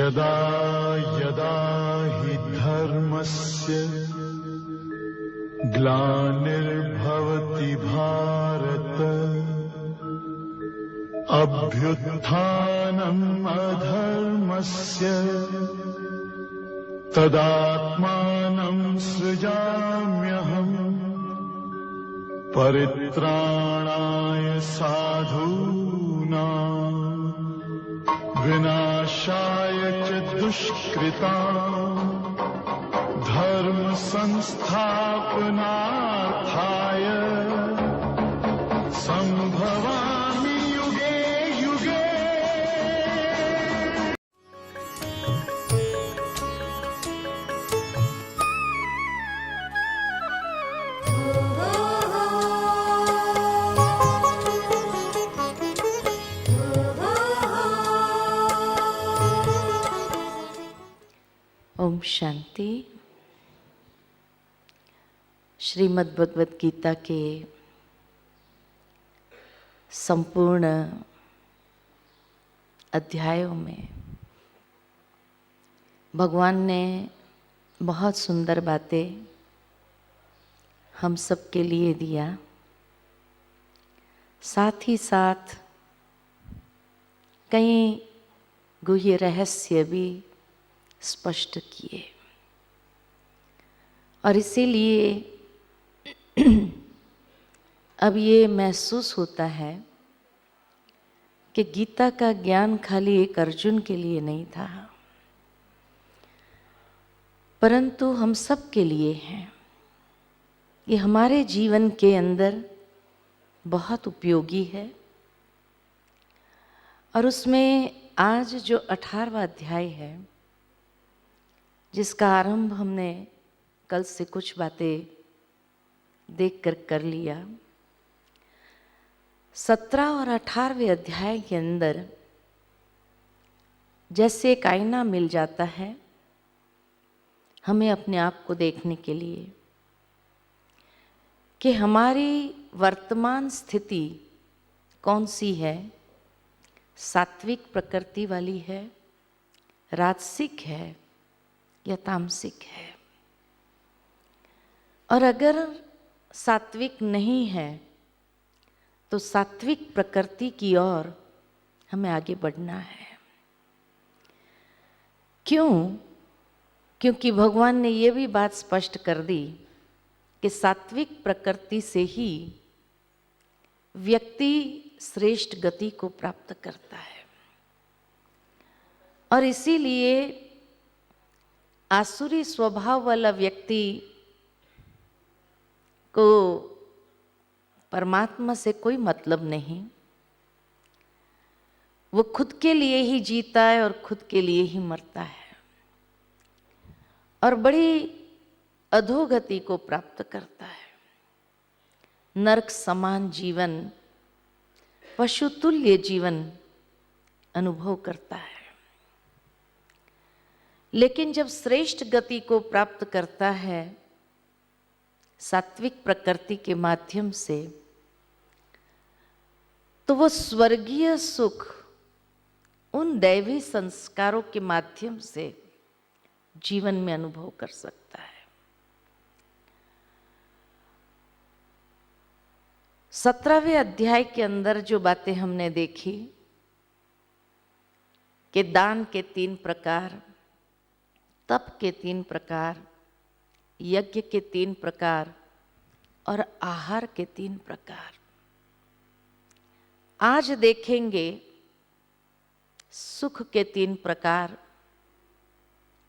यदा यदा हि धर्मस्य ग्लानिर्भवति भारत अभ्युत्थानम् अधर्मस्य तदात्मानं सृजाम्यहम् परित्राणाय साधूनां विनाशाय च दुष्कृतां धर्म संस्थापनार्थाय संभवामि युगे युगे। ओम शांति। श्रीमद् भगवद गीता के संपूर्ण अध्यायों में भगवान ने बहुत सुंदर बातें हम सब के लिए दिया, साथ ही साथ कई गुह्य रहस्य भी स्पष्ट किए। और इसीलिए अब ये महसूस होता है कि गीता का ज्ञान खाली एक अर्जुन के लिए नहीं था, परंतु हम सब के लिए है। ये हमारे जीवन के अंदर बहुत उपयोगी है। और उसमें आज जो 18वां अध्याय है, जिसका आरंभ हमने कल से कुछ बातें देख कर लिया, 17 और 18वें अध्याय के अंदर जैसे एक आईना मिल जाता है हमें अपने आप को देखने के लिए कि हमारी वर्तमान स्थिति कौन सी है, सात्विक प्रकृति वाली है, राजसिक है या तामसिक है। और अगर सात्विक नहीं है तो सात्विक प्रकृति की ओर हमें आगे बढ़ना है। क्यों? क्योंकि भगवान ने ये भी बात स्पष्ट कर दी कि सात्विक प्रकृति से ही व्यक्ति श्रेष्ठ गति को प्राप्त करता है। और इसीलिए आसुरी स्वभाव वाला व्यक्ति को परमात्मा से कोई मतलब नहीं। वो खुद के लिए ही जीता है और खुद के लिए ही मरता है और बड़ी अधोगति को प्राप्त करता है। नरक समान जीवन, पशुतुल्य जीवन अनुभव करता है। लेकिन जब श्रेष्ठ गति को प्राप्त करता है सात्विक प्रकृति के माध्यम से, तो वो स्वर्गीय सुख उन दैवी संस्कारों के माध्यम से जीवन में अनुभव कर सकता है। 17वें अध्याय के अंदर जो बातें हमने देखी कि दान के 3 प्रकार, तप के 3 प्रकार, यज्ञ के 3 प्रकार और आहार के 3 प्रकार। आज देखेंगे सुख के 3 प्रकार,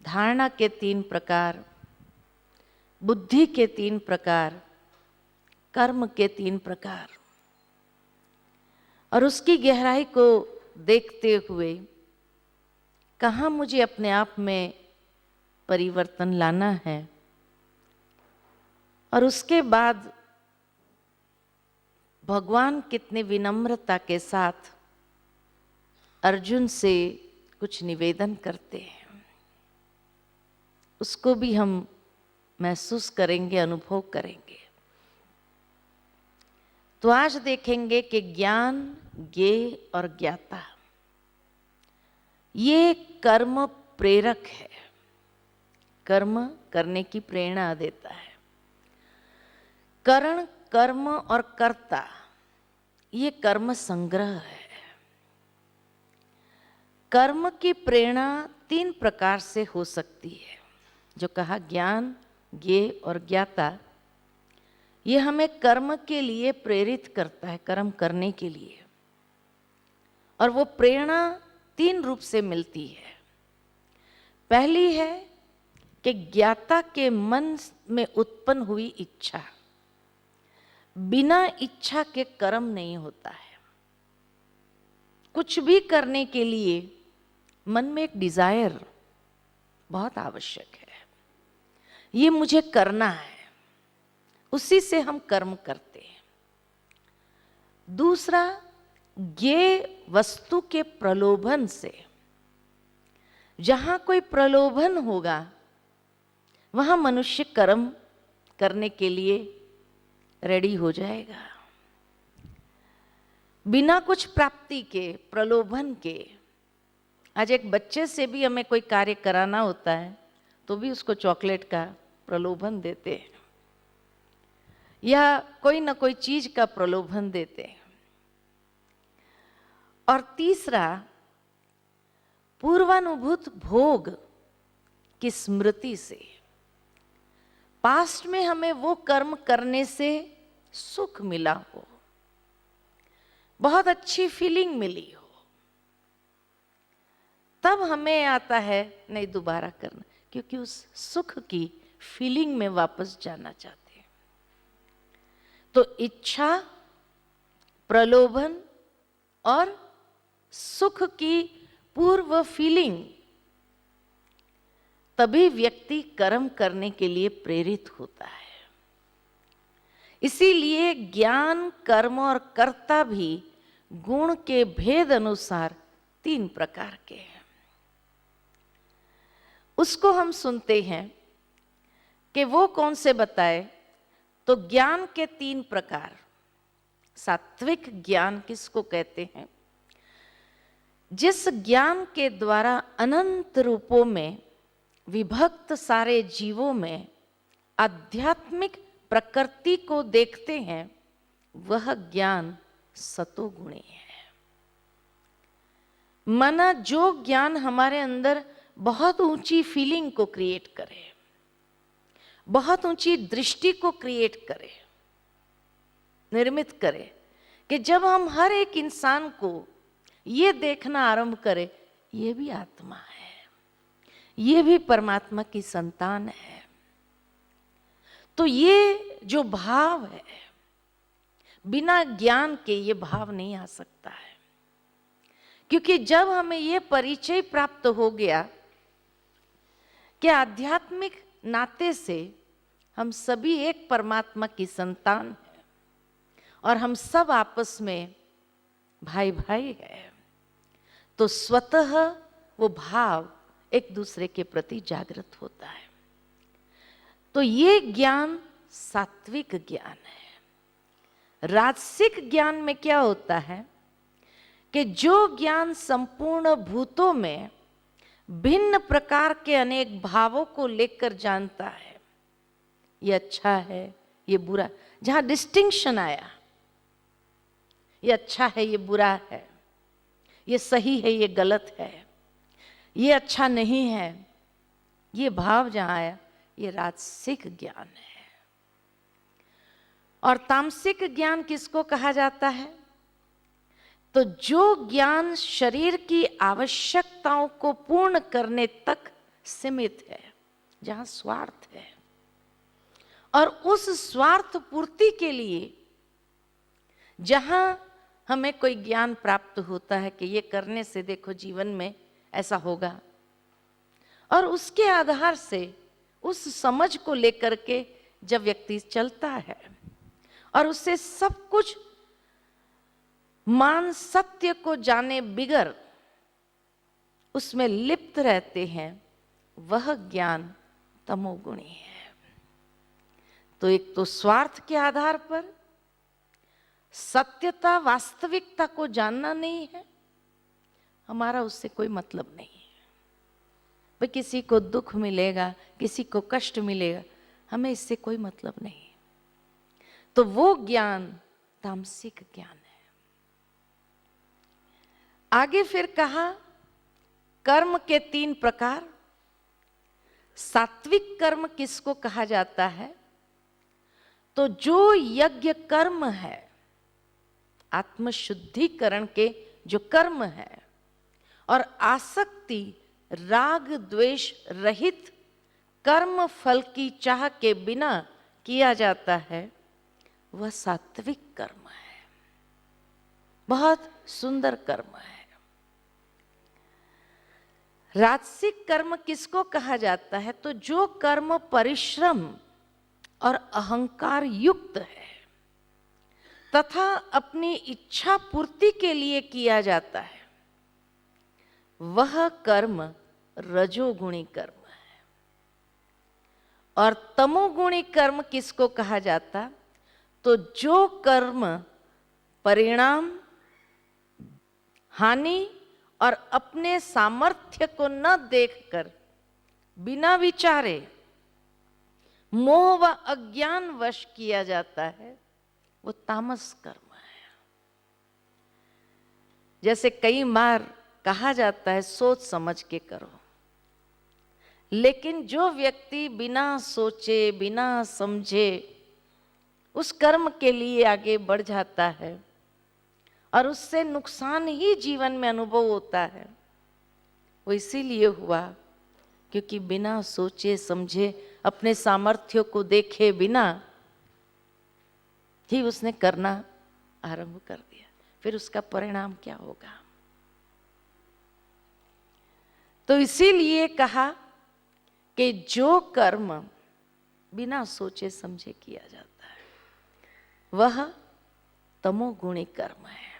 धारणा के 3 प्रकार, बुद्धि के 3 प्रकार, कर्म के 3 प्रकार। और उसकी गहराई को देखते हुए कहाँ मुझे अपने आप में परिवर्तन लाना है। और उसके बाद भगवान कितने विनम्रता के साथ अर्जुन से कुछ निवेदन करते हैं, उसको भी हम महसूस करेंगे, अनुभव करेंगे। तो आज देखेंगे कि ज्ञान, ज्ञेय और ज्ञाता, ये कर्म प्रेरक है, कर्म करने की प्रेरणा देता है। करण, कर्म और कर्ता, ये कर्म संग्रह है। कर्म की प्रेरणा 3 प्रकार से हो सकती है। जो कहा ज्ञान, ज्ञेय और ज्ञाता, ये हमें कर्म के लिए प्रेरित करता है, कर्म करने के लिए। और वो प्रेरणा 3 रूप से मिलती है। पहली है कि ज्ञाता के मन में उत्पन्न हुई इच्छा। बिना इच्छा के कर्म नहीं होता है। कुछ भी करने के लिए मन में एक डिजायर बहुत आवश्यक है, ये मुझे करना है, उसी से हम कर्म करते हैं। दूसरा, ज्ञेय वस्तु के प्रलोभन से। जहां कोई प्रलोभन होगा वहां मनुष्य कर्म करने के लिए रेडी हो जाएगा। बिना कुछ प्राप्ति के, प्रलोभन के। आज एक बच्चे से भी हमें कोई कार्य कराना होता है तो भी उसको चॉकलेट का प्रलोभन देते हैं, या कोई ना कोई चीज का प्रलोभन देते हैं। और तीसरा, पूर्वानुभूत भोग की स्मृति से। पास्ट में हमें वो कर्म करने से सुख मिला हो, बहुत अच्छी फीलिंग मिली हो, तब हमें आता है नहीं दोबारा करना, क्योंकि उस सुख की फीलिंग में वापस जाना चाहते हैं। तो इच्छा, प्रलोभन और सुख की पूर्व फीलिंग, तभी व्यक्ति कर्म करने के लिए प्रेरित होता है। इसीलिए ज्ञान, कर्म और कर्ता भी गुण के भेद अनुसार 3 प्रकार के हैं। उसको हम सुनते हैं कि वो कौन से बताए, तो ज्ञान के 3 प्रकार। सात्विक ज्ञान किसको कहते हैं? जिस ज्ञान के द्वारा अनंत रूपों में विभक्त सारे जीवों में आध्यात्मिक प्रकृति को देखते हैं, वह ज्ञान सतोगुणी है। माना जो ज्ञान हमारे अंदर बहुत ऊंची फीलिंग को क्रिएट करे, बहुत ऊंची दृष्टि को क्रिएट करे, निर्मित करे, कि जब हम हर एक इंसान को ये देखना आरंभ करें, ये भी आत्मा है, ये भी परमात्मा की संतान है। तो ये जो भाव है, बिना ज्ञान के ये भाव नहीं आ सकता है। क्योंकि जब हमें ये परिचय प्राप्त हो गया कि आध्यात्मिक नाते से हम सभी एक परमात्मा की संतान हैं और हम सब आपस में भाई भाई हैं, तो स्वतः वो भाव एक दूसरे के प्रति जागृत होता है। तो ये ज्ञान सात्विक ज्ञान है। राजसिक ज्ञान में क्या होता है कि जो ज्ञान संपूर्ण भूतों में भिन्न प्रकार के अनेक भावों को लेकर जानता है, ये अच्छा है, ये बुरा, जहां डिस्टिंक्शन आया, ये अच्छा है, ये बुरा है, ये सही है, ये गलत है, ये अच्छा नहीं है, ये भाव जहां आया, ये राजसिक ज्ञान है। और तामसिक ज्ञान किसको कहा जाता है? तो जो ज्ञान शरीर की आवश्यकताओं को पूर्ण करने तक सीमित है, जहां स्वार्थ है, और उस स्वार्थ पूर्ति के लिए जहां हमें कोई ज्ञान प्राप्त होता है कि ये करने से देखो जीवन में ऐसा होगा, और उसके आधार से उस समझ को लेकर के जब व्यक्ति चलता है और उससे सब कुछ मान सत्य को जाने बिगर उसमें लिप्त रहते हैं, वह ज्ञान तमोगुणी है। तो एक तो स्वार्थ के आधार पर सत्यता, वास्तविकता को जानना नहीं है, हमारा उससे कोई मतलब नहीं है। भाई किसी को दुख मिलेगा, किसी को कष्ट मिलेगा, हमें इससे कोई मतलब नहीं। तो वो ज्ञान तामसिक ज्ञान है। आगे फिर कहा कर्म के 3 प्रकार। सात्विक कर्म किसको कहा जाता है? तो जो यज्ञ कर्म है, आत्मशुद्धिकरण के जो कर्म है, और आसक्ति राग द्वेष रहित कर्म फल की चाह के बिना किया जाता है, वह सात्विक कर्म है। बहुत सुंदर कर्म है। राजसिक कर्म किसको कहा जाता है? तो जो कर्म परिश्रम और अहंकार युक्त है तथा अपनी इच्छा पूर्ति के लिए किया जाता है, वह कर्म रजोगुणी कर्म है। और तमोगुणी कर्म किसको कहा जाता? तो जो कर्म परिणाम, हानि और अपने सामर्थ्य को न देखकर बिना विचारे मोह व अज्ञान वश किया जाता है, वो तामस कर्म है। जैसे कई बार कहा जाता है सोच समझ के करो, लेकिन जो व्यक्ति बिना सोचे बिना समझे उस कर्म के लिए आगे बढ़ जाता है और उससे नुकसान ही जीवन में अनुभव होता है, वो इसीलिए हुआ क्योंकि बिना सोचे समझे अपने सामर्थ्यों को देखे बिना ही उसने करना आरंभ कर दिया। फिर उसका परिणाम क्या होगा? तो इसीलिए कहा कि जो कर्म बिना सोचे समझे किया जाता है, वह तमोगुणी कर्म है।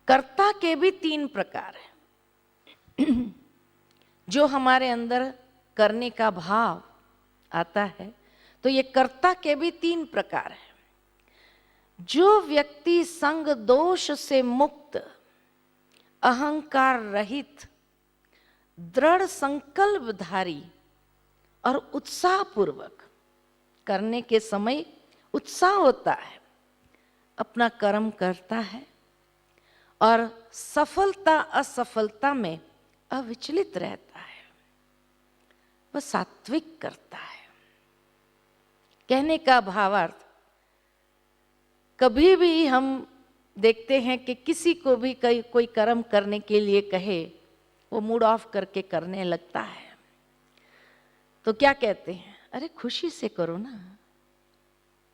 कर्ता के भी 3 प्रकार है। जो हमारे अंदर करने का भाव आता है, तो ये कर्ता के भी 3 प्रकार है। जो व्यक्ति संग दोष से मुक्त, अहंकार रहित, दृढ़ संकल्पधारी और उत्साहपूर्वक, करने के समय उत्साह होता है, अपना कर्म करता है और सफलता असफलता में अविचलित रहता है, वह सात्विक करता है। कहने का भावार्थ, कभी भी हम देखते हैं कि किसी को भी कोई कर्म करने के लिए कहे, वो मूड ऑफ करके करने लगता है। तो क्या कहते हैं? अरे खुशी से करो ना,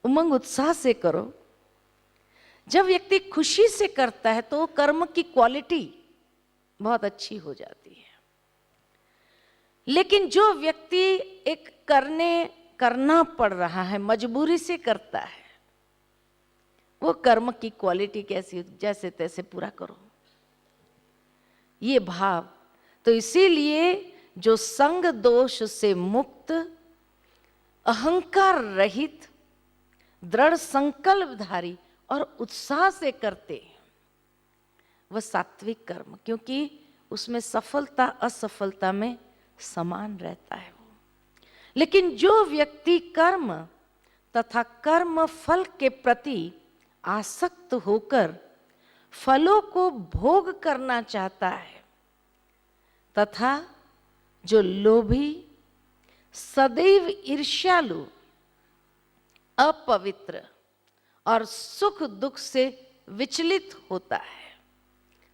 उमंग उत्साह से करो। जब व्यक्ति खुशी से करता है तो कर्म की क्वालिटी बहुत अच्छी हो जाती है। लेकिन जो व्यक्ति एक करना पड़ रहा है, मजबूरी से करता है, वो कर्म की क्वालिटी कैसी? जैसे तैसे पूरा करो, ये भाव। तो इसीलिए जो संग दोष से मुक्त, अहंकार रहित, दृढ़ संकल्पधारी और उत्साह से करते हैं, वह सात्विक कर्म, क्योंकि उसमें सफलता असफलता में समान रहता है वो। लेकिन जो व्यक्ति कर्म तथा कर्म फल के प्रति आसक्त होकर फलों को भोग करना चाहता है, तथा जो लोभी, सदैव ईर्ष्यालु, अपवित्र और सुख दुख से विचलित होता है,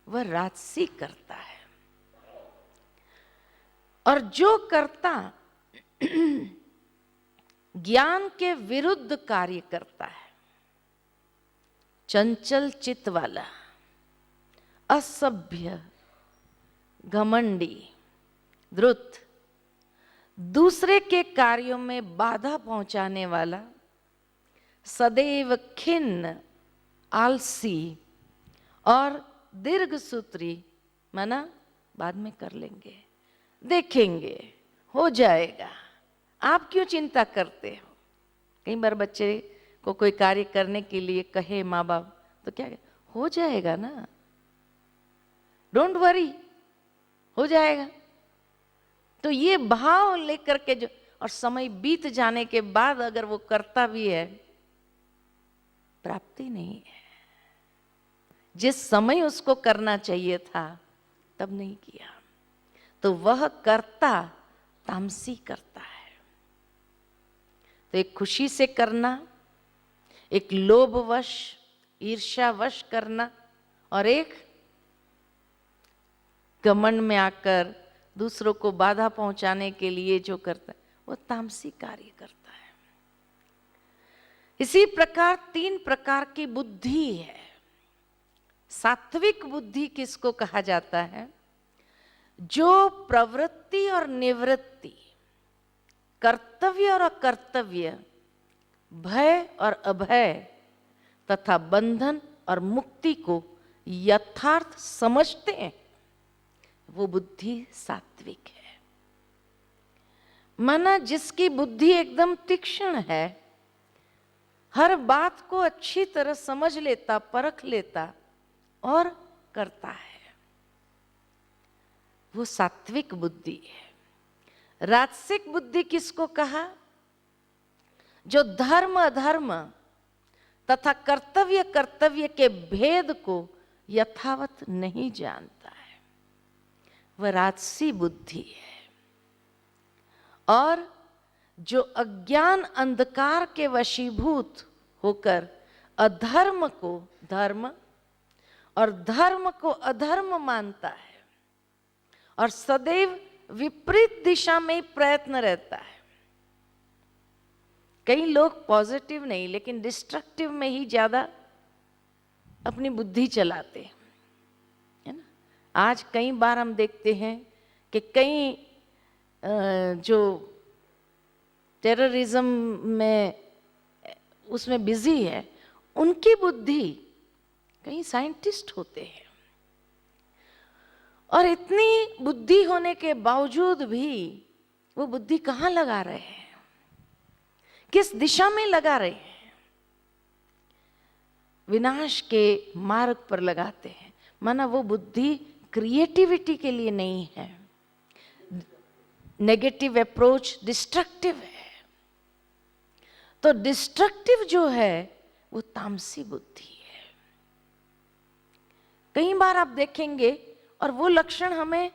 वह राजसी करता है। और जो कर्ता ज्ञान के विरुद्ध कार्य करता है, चंचल चित्त वाला, असभ्य, घमंडी, द्रुत, दूसरे के कार्यों में बाधा पहुंचाने वाला, सदैव खिन्न, आलसी और दीर्घसूत्री, माना बाद में कर लेंगे, देखेंगे, हो जाएगा, आप क्यों चिंता करते हो? कई बार बच्चे को कोई कार्य करने के लिए कहे माँ बाप, तो क्या हो जाएगा ना, डोंट वरी, हो जाएगा। तो ये भाव लेकर के जो, और समय बीत जाने के बाद अगर वो करता भी है, प्राप्ति नहीं है। जिस समय उसको करना चाहिए था तब नहीं किया, तो वह कर्ता तामसी करता है। तो एक खुशी से करना, एक लोभवश ईर्ष्यावश करना, और एक घमंड में आकर दूसरों को बाधा पहुंचाने के लिए जो करता है, वो तामसी कार्य करता है। इसी प्रकार 3 प्रकार की बुद्धि है। सात्विक बुद्धि किसको कहा जाता है? जो प्रवृत्ति और निवृत्ति, कर्तव्य और अकर्तव्य, भय और अभय तथा बंधन और मुक्ति को यथार्थ समझते हैं, वो बुद्धि सात्विक है। माना जिसकी बुद्धि एकदम तीक्ष्ण है, हर बात को अच्छी तरह समझ लेता, परख लेता और करता है, वो सात्विक बुद्धि है। राजसिक बुद्धि किसको कहा? जो धर्म अधर्म तथा कर्तव्य कर्तव्य के भेद को यथावत नहीं जानता है, वह राजसी बुद्धि है। और जो अज्ञान अंधकार के वशीभूत होकर अधर्म को धर्म और धर्म को अधर्म मानता है और सदैव विपरीत दिशा में ही प्रयत्न रहता है। कई लोग पॉजिटिव नहीं लेकिन डिस्ट्रक्टिव में ही ज्यादा अपनी बुद्धि चलाते हैं, है ना। आज कई बार हम देखते हैं कि कई जो टेररिज्म में उसमें बिजी है, उनकी बुद्धि, कई साइंटिस्ट होते हैं, और इतनी बुद्धि होने के बावजूद भी वो बुद्धि कहाँ लगा रहे हैं, किस दिशा में लगा रहे हैं? विनाश के मार्ग पर लगाते हैं। माना वो बुद्धि क्रिएटिविटी के लिए नहीं है, नेगेटिव अप्रोच डिस्ट्रक्टिव है। तो डिस्ट्रक्टिव जो है वो तामसी बुद्धि है। कई बार आप देखेंगे, और वो लक्षण हमें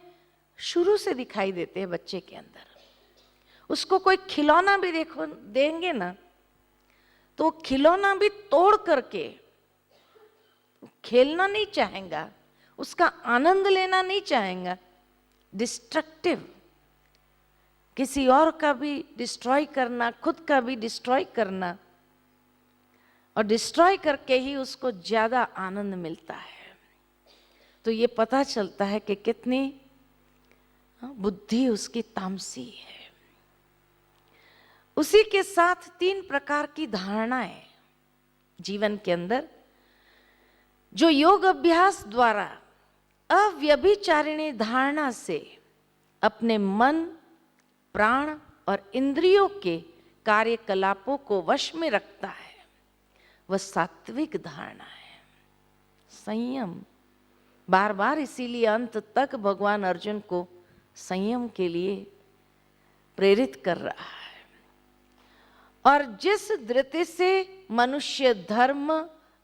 शुरू से दिखाई देते हैं बच्चे के अंदर। उसको कोई खिलौना भी देखो देंगे ना, तो खिलौना भी तोड़ करके खेलना नहीं चाहेगा, उसका आनंद लेना नहीं चाहेगा। डिस्ट्रक्टिव, किसी और का भी डिस्ट्रॉय करना, खुद का भी डिस्ट्रॉय करना, और डिस्ट्रॉय करके ही उसको ज्यादा आनंद मिलता है। तो ये पता चलता है कि कितनी बुद्धि उसकी तामसी है। उसी के साथ 3 प्रकार की धारणाएं जीवन के अंदर, जो योग अभ्यास द्वारा अव्यभिचारिणी धारणा से अपने मन, प्राण और इंद्रियों के कार्यकलापों को वश में रखता है, वह सात्विक धारणा है। संयम, बार बार इसीलिए अंत तक भगवान अर्जुन को संयम के लिए प्रेरित कर रहा है। और जिस धृति से मनुष्य धर्म,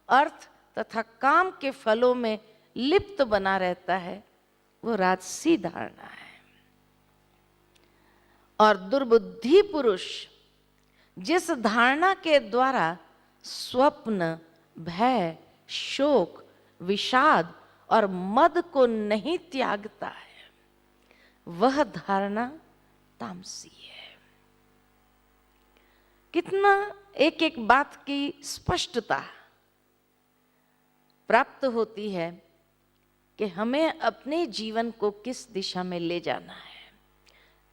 अर्थ तथा काम के फलों में लिप्त बना रहता है, वो राजसी धारणा है। और दुर्बुद्धि पुरुष जिस धारणा के द्वारा स्वप्न, भय, शोक, विषाद और मद को नहीं त्यागता है, वह धारणा तामसी है। कितना एक एक बात की स्पष्टता प्राप्त होती है कि हमें अपने जीवन को किस दिशा में ले जाना है।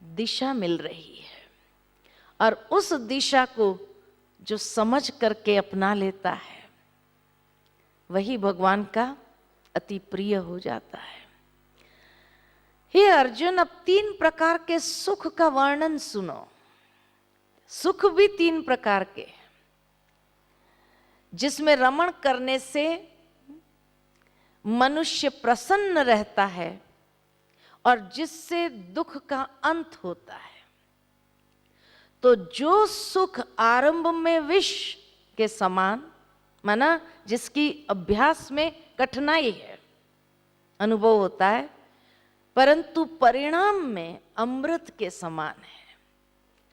दिशा मिल रही है, और उस दिशा को जो समझ करके अपना लेता है, वही भगवान का अति प्रिय हो जाता है। हे अर्जुन, अब 3 प्रकार के सुख का वर्णन सुनो। सुख भी 3 प्रकार के, जिसमें रमण करने से मनुष्य प्रसन्न रहता है और जिससे दुख का अंत होता है। तो जो सुख आरंभ में विष के समान, माना जिसकी अभ्यास में कठिनाई है, अनुभव होता है, परंतु परिणाम में अमृत के समान है,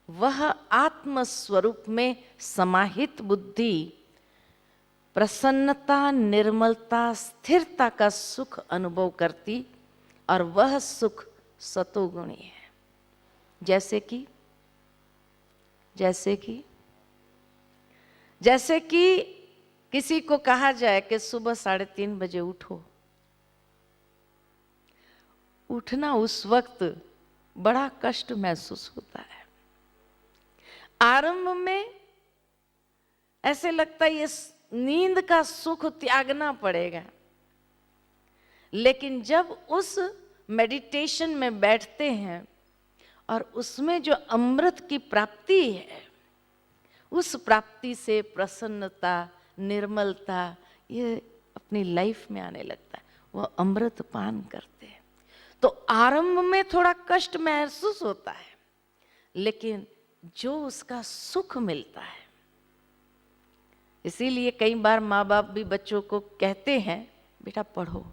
वह आत्म स्वरूप में समाहित बुद्धि प्रसन्नता, निर्मलता, स्थिरता का सुख अनुभव करती, और वह सुख सतोगुणी है। जैसे कि किसी को कहा जाए कि सुबह 3:30 बजे उठो, उठना उस वक्त बड़ा कष्ट महसूस होता है। आरंभ में ऐसे लगता है ये नींद का सुख त्यागना पड़ेगा, लेकिन जब उस मेडिटेशन में बैठते हैं और उसमें जो अमृत की प्राप्ति है, उस प्राप्ति से प्रसन्नता, निर्मलता ये अपनी लाइफ में आने लगता है। वह अमृत पान करते हैं। तो आरंभ में थोड़ा कष्ट महसूस होता है, लेकिन जो उसका सुख मिलता है, इसीलिए कई बार माँ बाप भी बच्चों को कहते हैं बेटा पढ़ो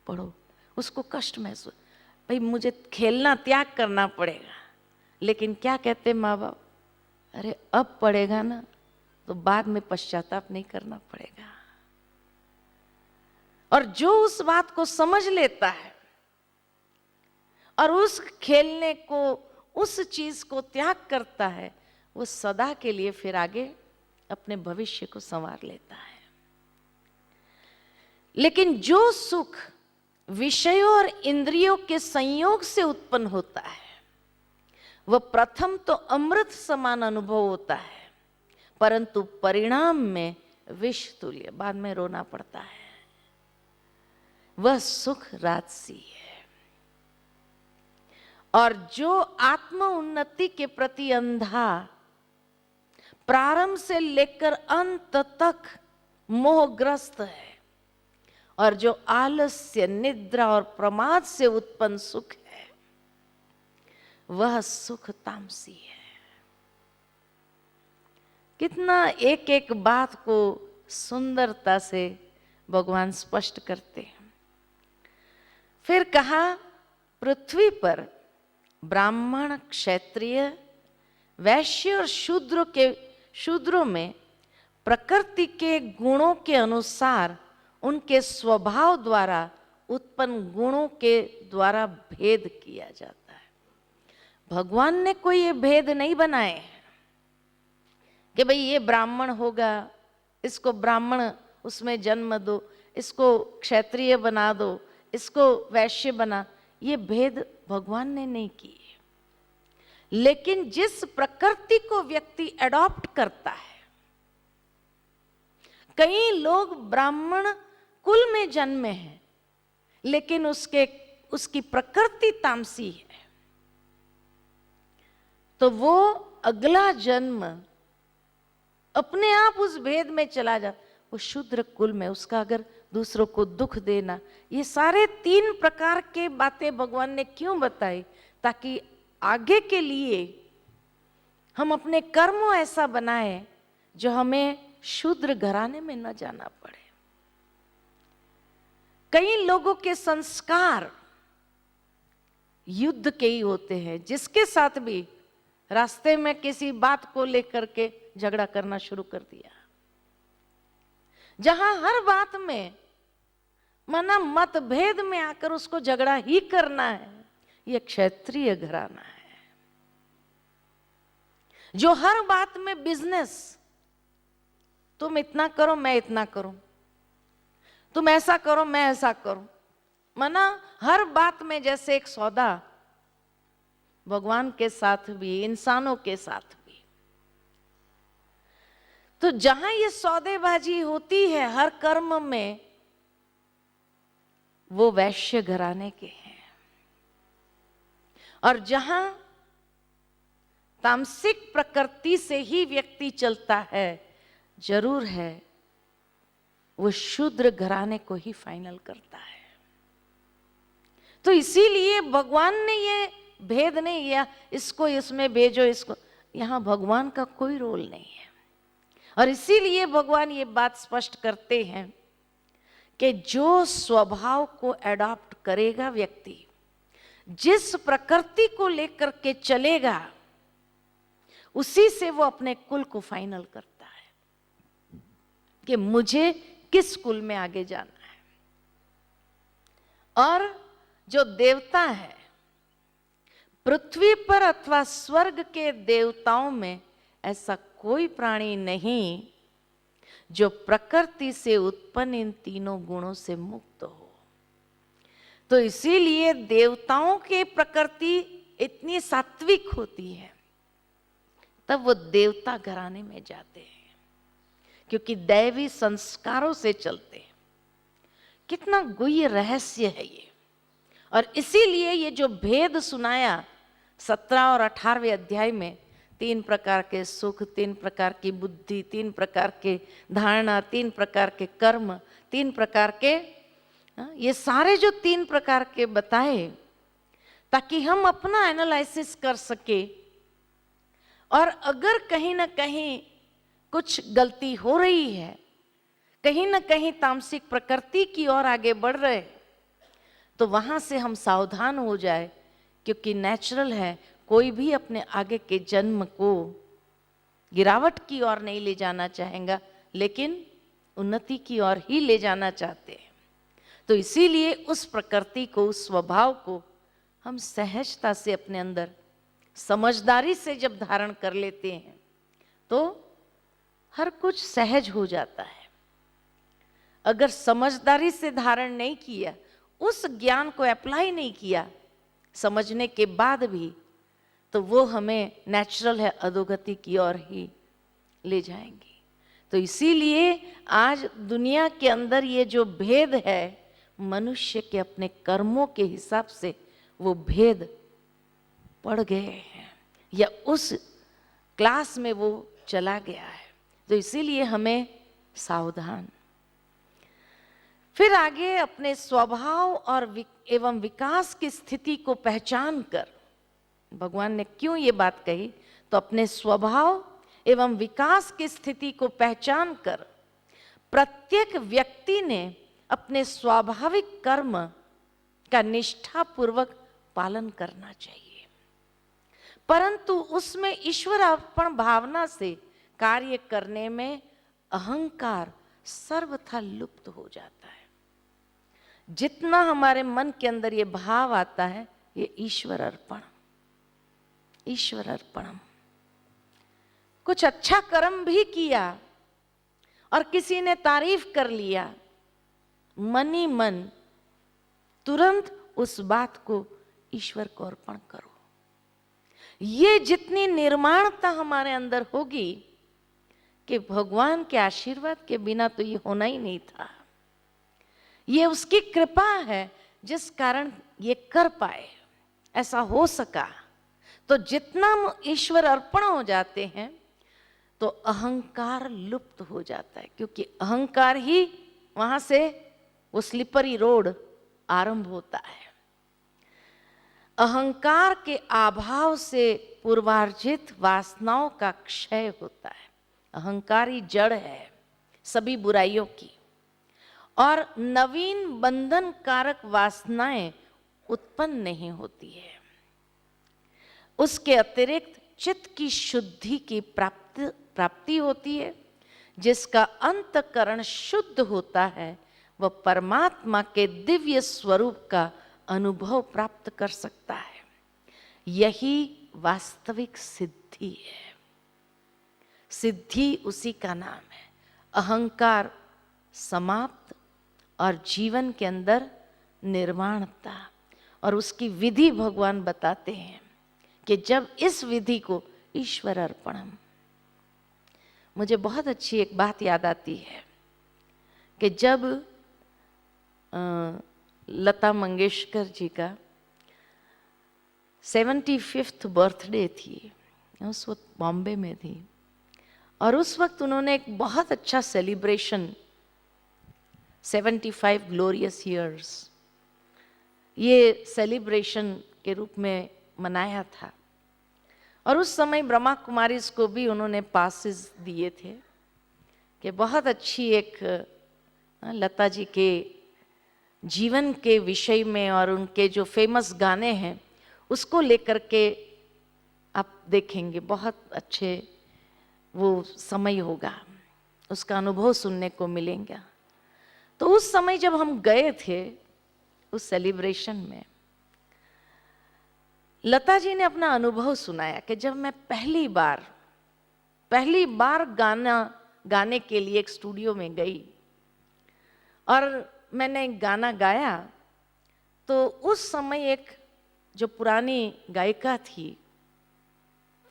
पढ़ो, उसको कष्ट महसूस, भाई मुझे खेलना त्याग करना पड़ेगा, लेकिन क्या कहते माँ बाप, अरे अब पढ़ेगा ना तो बाद में पश्चाताप नहीं करना पड़ेगा। और जो उस बात को समझ लेता है और उस खेलने को, उस चीज को त्याग करता है, वो सदा के लिए फिर आगे अपने भविष्य को संवार लेता है। लेकिन जो सुख विषयों और इंद्रियों के संयोग से उत्पन्न होता है, वह प्रथम तो अमृत समान अनुभव होता है, परंतु परिणाम में विष तुल्य, बाद में रोना पड़ता है। वह सुख राजसी है। और जो आत्म उन्नति के प्रति अंधा, प्रारंभ से लेकर अंत तक मोहग्रस्त है, और जो आलस्य, निद्रा और प्रमाद से उत्पन्न सुख है, वह सुख तामसी है। कितना एक एक बात को सुंदरता से भगवान स्पष्ट करते हैं। फिर कहा, पृथ्वी पर ब्राह्मण, क्षत्रिय, वैश्य और शूद्रों में प्रकृति के गुणों के अनुसार उनके स्वभाव द्वारा उत्पन्न गुणों के द्वारा भेद किया जाता है। भगवान ने कोई ये भेद नहीं बनाए हैं कि भाई ये ब्राह्मण होगा, इसको ब्राह्मण उसमें जन्म दो, इसको क्षत्रिय बना दो, इसको वैश्य बना, ये भेद भगवान ने नहीं किए। लेकिन जिस प्रकृति को व्यक्ति एडॉप्ट करता है, कई लोग ब्राह्मण कुल में जन्मे हैं, लेकिन उसकी प्रकृति तामसी है, तो वो अगला जन्म अपने आप उस भेद में चला जाता। वो शूद्र कुल में, उसका अगर दूसरों को दुख देना, ये सारे 3 प्रकार के बातें भगवान ने क्यों बताई, ताकि आगे के लिए हम अपने कर्मों ऐसा बनाए जो हमें शूद्र घराने में न जाना पड़े। कई लोगों के संस्कार युद्ध के ही होते हैं, जिसके साथ भी रास्ते में किसी बात को लेकर के झगड़ा करना शुरू कर दिया, जहां हर बात में माना मतभेद में आकर उसको झगड़ा ही करना है, यह क्षत्रिय घराना है। जो हर बात में बिजनेस, तुम इतना करो मैं इतना करूं, तुम ऐसा करो मैं ऐसा करूं, माना हर बात में जैसे एक सौदा, भगवान के साथ भी, इंसानों के साथ भी। तो जहां ये सौदेबाजी होती है हर कर्म में, वो वैश्य घराने के हैं। और जहां तामसिक प्रकृति से ही व्यक्ति चलता है, जरूर है वो शूद्र घराने को ही फाइनल करता है। तो इसीलिए भगवान ने ये भेद नहीं किया, इसको इसमें भेजो, इसको। यहाँ भगवान का कोई रोल नहीं है। और इसीलिए भगवान ये बात स्पष्ट करते हैं कि जो स्वभाव को एडॉप्ट करेगा व्यक्ति, जिस प्रकृति को लेकर के चलेगा, उसी से वो अपने कुल को फाइनल करता है कि मुझे किस कुल में आगे जाना है। और जो देवता है, पृथ्वी पर अथवा स्वर्ग के देवताओं में ऐसा कोई प्राणी नहीं जो प्रकृति से उत्पन्न इन तीनों गुणों से मुक्त हो। तो इसीलिए देवताओं की प्रकृति इतनी सात्विक होती है, तब वो देवता घराने में जाते हैं, क्योंकि दैवी संस्कारों से चलते हैं। कितना गुह्य रहस्य है ये। और इसीलिए ये जो भेद सुनाया 17 और 18वें अध्याय में, 3 प्रकार के सुख, 3 प्रकार की बुद्धि, 3 प्रकार के धारणा, 3 प्रकार के कर्म, 3 प्रकार के, ये सारे जो 3 प्रकार के बताए, ताकि हम अपना एनालिसिस कर सके। और अगर कहीं ना कहीं कुछ गलती हो रही है, कहीं ना कहीं तामसिक प्रकृति की ओर आगे बढ़ रहे, तो वहां से हम सावधान हो जाए, क्योंकि नेचुरल है, कोई भी अपने आगे के जन्म को गिरावट की ओर नहीं ले जाना चाहेगा, लेकिन उन्नति की ओर ही ले जाना चाहते हैं। तो इसीलिए उस प्रकृति को, उस स्वभाव को हम सहजता से अपने अंदर समझदारी से जब धारण कर लेते हैं, तो हर कुछ सहज हो जाता है। अगर समझदारी से धारण नहीं किया, उस ज्ञान को अप्लाई नहीं किया समझने के बाद भी, तो वो हमें नेचुरल है अधोगति की ओर ही ले जाएंगी। तो इसीलिए आज दुनिया के अंदर ये जो भेद है, मनुष्य के अपने कर्मों के हिसाब से वो भेद पड़ गए हैं, या उस क्लास में वो चला गया है। तो इसीलिए हमें सावधान। फिर आगे अपने स्वभाव और एवं विकास की स्थिति को पहचान कर, भगवान ने क्यों ये बात कही, तो अपने स्वभाव एवं विकास की स्थिति को पहचान कर प्रत्येक व्यक्ति ने अपने स्वाभाविक कर्म का निष्ठापूर्वक पालन करना चाहिए, परंतु उसमें ईश्वर अर्पण भावना से कार्य करने में अहंकार सर्वथा लुप्त हो जाता है। जितना हमारे मन के अंदर ये भाव आता है, ये ईश्वर अर्पण, ईश्वर अर्पणम। कुछ अच्छा कर्म भी किया और किसी ने तारीफ कर लिया, मन ही मन तुरंत उस बात को ईश्वर को अर्पण करो। ये जितनी निर्माणता हमारे अंदर होगी कि भगवान के आशीर्वाद के बिना तो ये होना ही नहीं था। ये उसकी कृपा है जिस कारण ये कर पाए, ऐसा हो सका। तो जितना ईश्वर अर्पण हो जाते हैं, तो अहंकार लुप्त हो जाता है, क्योंकि अहंकार ही वहां से वो स्लिपरी रोड आरंभ होता है। अहंकार के अभाव से पूर्वार्जित वासनाओं का क्षय होता है। अहंकार ही जड़ है सभी बुराइयों की, और नवीन बंधन कारक वासनाएं उत्पन्न नहीं होती है। उसके अतिरिक्त चित्त की शुद्धि की प्राप्ति होती है। जिसका अंतकरण शुद्ध होता है, वह परमात्मा के दिव्य स्वरूप का अनुभव प्राप्त कर सकता है। यही वास्तविक सिद्धि है। सिद्धि उसी का नाम है। अहंकार समाप्त और जीवन के अंदर निर्माणता, और उसकी विधि भगवान बताते हैं कि जब इस विधि को ईश्वर अर्पणम। मुझे बहुत अच्छी एक बात याद आती है कि जब लता मंगेशकर जी का 75th बर्थडे थी, उस वक्त बॉम्बे में थी, और उस वक्त उन्होंने एक बहुत अच्छा सेलिब्रेशन 75 ग्लोरियस ईयर्स ये सेलिब्रेशन के रूप में मनाया था। और उस समय ब्रह्मा कुमारीज को भी उन्होंने पासेस दिए थे कि बहुत अच्छी एक लता जी के जीवन के विषय में और उनके जो फेमस गाने हैं उसको लेकर के आप देखेंगे, बहुत अच्छे वो समय होगा, उसका अनुभव सुनने को मिलेगा। तो उस समय जब हम गए थे उस सेलिब्रेशन में, लता जी ने अपना अनुभव सुनाया कि जब मैं पहली बार गाने के लिए एक स्टूडियो में गई और मैंने गाना गाया, तो उस समय एक जो पुरानी गायिका थी,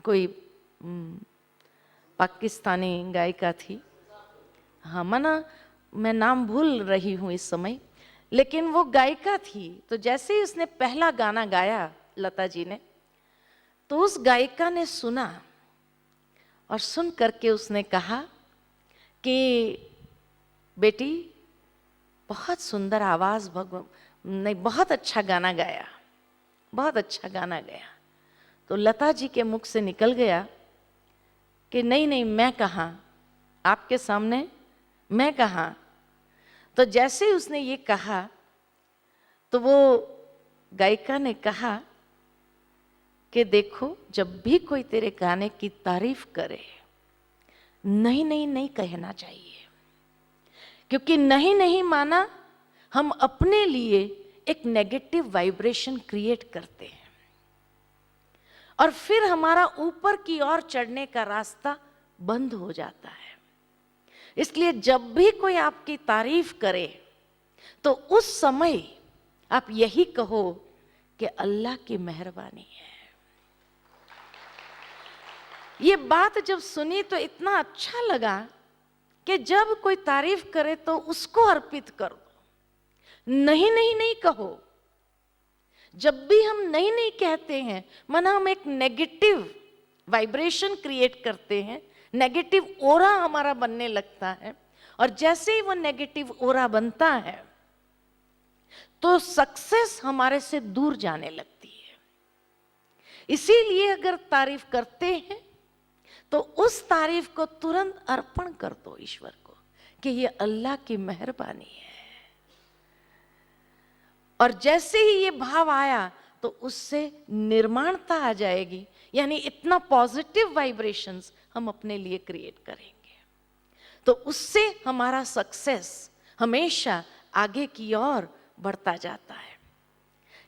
कोई पाकिस्तानी गायिका थी, हाँ मना मैं नाम भूल रही हूँ इस समय, लेकिन वो गायिका थी। तो जैसे ही उसने पहला गाना गाया लता जी ने, तो उस गायिका ने सुना और सुन करके उसने कहा कि बेटी बहुत सुंदर आवाज, नहीं बहुत अच्छा गाना गाया, बहुत अच्छा गाना गाया। तो लता जी के मुख से निकल गया कि नहीं नहीं मैं कहाँ, आपके सामने मैं कहाँ। तो जैसे ही उसने ये कहा तो वो गायिका ने कहा कि देखो जब भी कोई तेरे गाने की तारीफ करे, नहीं नहीं नहीं कहना चाहिए, क्योंकि नहीं नहीं माना हम अपने लिए एक नेगेटिव वाइब्रेशन क्रिएट करते हैं और फिर हमारा ऊपर की ओर चढ़ने का रास्ता बंद हो जाता है। इसलिए जब भी कोई आपकी तारीफ करे तो उस समय आप यही कहो कि अल्लाह की मेहरबानी है। ये बात जब सुनी तो इतना अच्छा लगा कि जब कोई तारीफ करे तो उसको अर्पित कर दो, नहीं नहीं नहीं कहो। जब भी हम नहीं नहीं कहते हैं, माना हम एक नेगेटिव वाइब्रेशन क्रिएट करते हैं, नेगेटिव ओरा हमारा बनने लगता है, और जैसे ही वो नेगेटिव ओरा बनता है तो सक्सेस हमारे से दूर जाने लगती है। इसीलिए अगर तारीफ करते हैं तो उस तारीफ को तुरंत अर्पण कर दो ईश्वर को कि ये अल्लाह की मेहरबानी है। और जैसे ही ये भाव आया तो उससे निर्माणता आ जाएगी, यानी इतना पॉजिटिव वाइब्रेशंस हम अपने लिए क्रिएट करेंगे, तो उससे हमारा सक्सेस हमेशा आगे की ओर बढ़ता जाता है।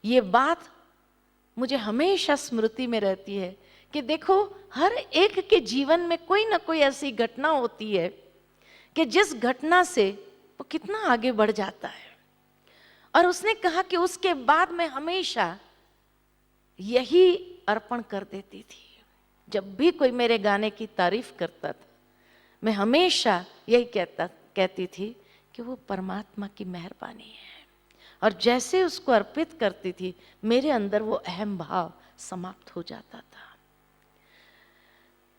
ये बात मुझे हमेशा स्मृति में रहती है कि देखो हर एक के जीवन में कोई ना कोई ऐसी घटना होती है कि जिस घटना से वो कितना आगे बढ़ जाता है। और उसने कहा कि उसके बाद मैं हमेशा यही अर्पण कर देती थी, जब भी कोई मेरे गाने की तारीफ करता था मैं हमेशा यही कहती थी कि वो परमात्मा की मेहरबानी है। और जैसे उसको अर्पित करती थी मेरे अंदर वो अहम भाव समाप्त हो जाता था।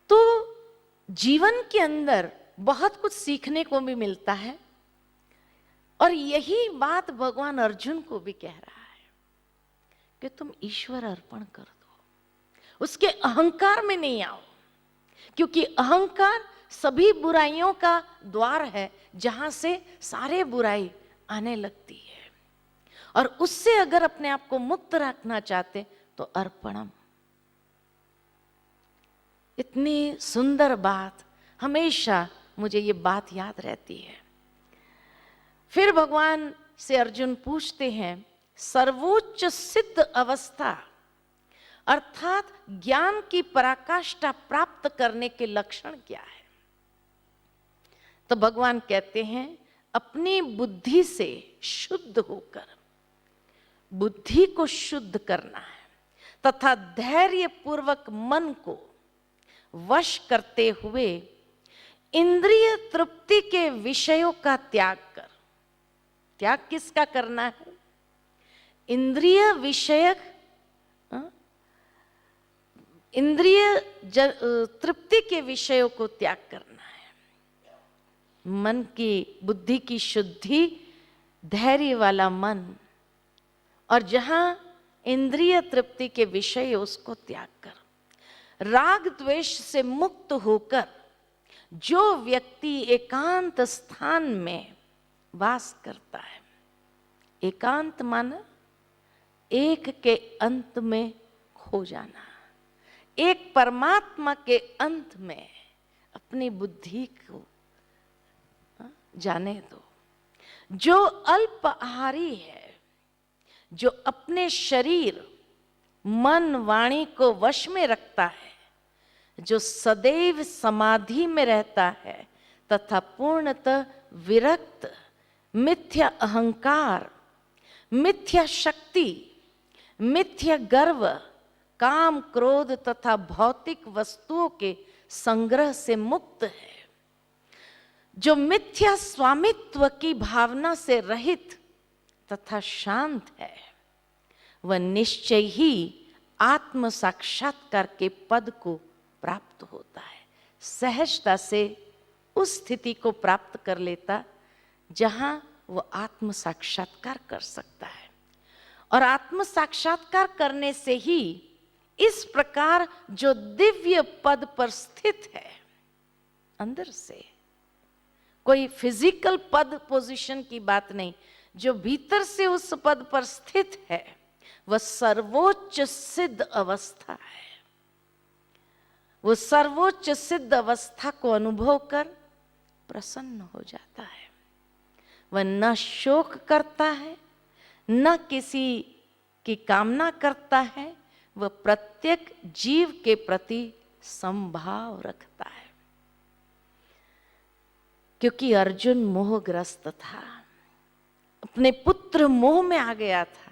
तो जीवन के अंदर बहुत कुछ सीखने को भी मिलता है, और यही बात भगवान अर्जुन को भी कह रहा है कि तुम ईश्वर अर्पण कर दो, उसके अहंकार में नहीं आओ, क्योंकि अहंकार सभी बुराइयों का द्वार है जहां से सारे बुराई आने लगती है। और उससे अगर अपने आप को मुक्त रखना चाहते तो अर्पणम। इतनी सुंदर बात, हमेशा मुझे ये बात याद रहती है। फिर भगवान से अर्जुन पूछते हैं सर्वोच्च सिद्ध अवस्था अर्थात ज्ञान की पराकाष्ठा प्राप्त करने के लक्षण क्या है। तो भगवान कहते हैं अपनी बुद्धि से शुद्ध होकर, बुद्धि को शुद्ध करना है तथा धैर्य पूर्वक मन को वश करते हुए इंद्रिय तृप्ति के विषयों का त्याग कर। त्याग किसका करना है? इंद्रिय विषयक, इंद्रिय तृप्ति के विषयों को त्याग करना है। मन की बुद्धि की शुद्धि, धैर्य वाला मन और जहां इंद्रिय तृप्ति के विषय उसको त्याग कर राग द्वेष से मुक्त होकर जो व्यक्ति एकांत स्थान में वास करता है, एकांत माना एक के अंत में खो जाना, एक परमात्मा के अंत में अपनी बुद्धि को जाने दो। जो अल्प आहारी है, जो अपने शरीर मन वाणी को वश में रखता है, जो सदैव समाधि में रहता है तथा पूर्णतः विरक्त, मिथ्या अहंकार, मिथ्या शक्ति, मिथ्या गर्व, काम क्रोध तथा भौतिक वस्तुओं के संग्रह से मुक्त है, जो मिथ्या स्वामित्व की भावना से रहित तथा शांत है, वह निश्चय ही आत्म साक्षात्कार के पद को प्राप्त होता है। सहजता से उस स्थिति को प्राप्त कर लेता जहां वह आत्म साक्षात्कार कर सकता है। और आत्म साक्षात्कार करने से ही इस प्रकार जो दिव्य पद पर स्थित है, अंदर से कोई फिजिकल पद पोजीशन की बात नहीं, जो भीतर से उस पद पर स्थित है वह सर्वोच्च सिद्ध अवस्था है। वो सर्वोच्च सिद्ध अवस्था को अनुभव कर प्रसन्न हो जाता है। वह न शोक करता है, न किसी की कामना करता है, वह प्रत्येक जीव के प्रति समभाव रखता है। क्योंकि अर्जुन मोहग्रस्त था, अपने पुत्र मोह में आ गया था।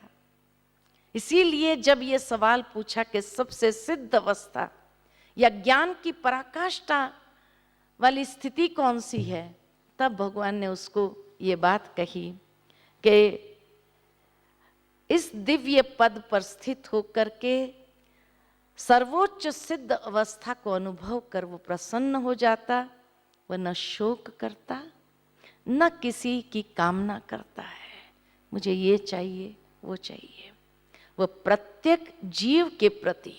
इसीलिए जब ये सवाल पूछा कि सबसे सिद्ध अवस्था या ज्ञान की पराकाष्ठा वाली स्थिति कौन सी है, तब भगवान ने उसको ये बात कही कि इस दिव्य पद पर स्थित होकर के सर्वोच्च सिद्ध अवस्था को अनुभव कर वो प्रसन्न हो जाता, वह न शोक करता, न किसी की कामना करता है मुझे ये चाहिए वो चाहिए। वह प्रत्येक जीव के प्रति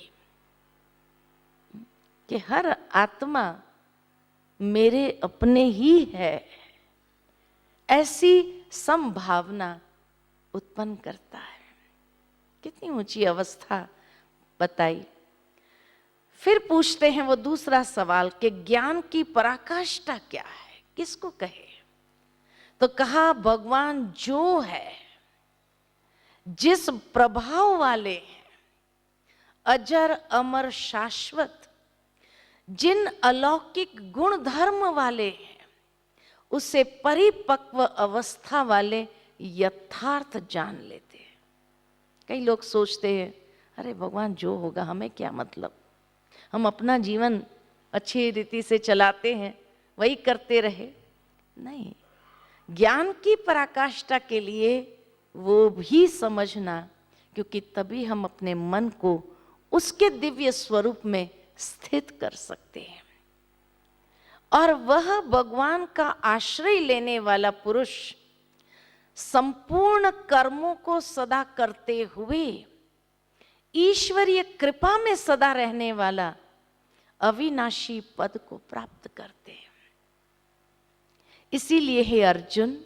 कि हर आत्मा मेरे अपने ही है, ऐसी संभावना उत्पन्न करता है। कितनी ऊंची अवस्था बताई। फिर पूछते हैं वो दूसरा सवाल कि ज्ञान की पराकाष्ठा क्या है, किसको कहे? तो कहा भगवान जो है, जिस प्रभाव वाले हैं, अजर अमर शाश्वत, जिन अलौकिक गुण धर्म वाले हैं, उसे परिपक्व अवस्था वाले यथार्थ जान लेते हैं। कई लोग सोचते हैं अरे भगवान जो होगा हमें क्या मतलब, हम अपना जीवन अच्छी रीति से चलाते हैं, वही करते रहे। नहीं, ज्ञान की पराकाष्ठा के लिए वो भी समझना, क्योंकि तभी हम अपने मन को उसके दिव्य स्वरूप में स्थित कर सकते हैं। और वह भगवान का आश्रय लेने वाला पुरुष संपूर्ण कर्मों को सदा करते हुए ईश्वरीय कृपा में सदा रहने वाला अविनाशी पद को प्राप्त करते हैं। इसीलिए हे अर्जुन,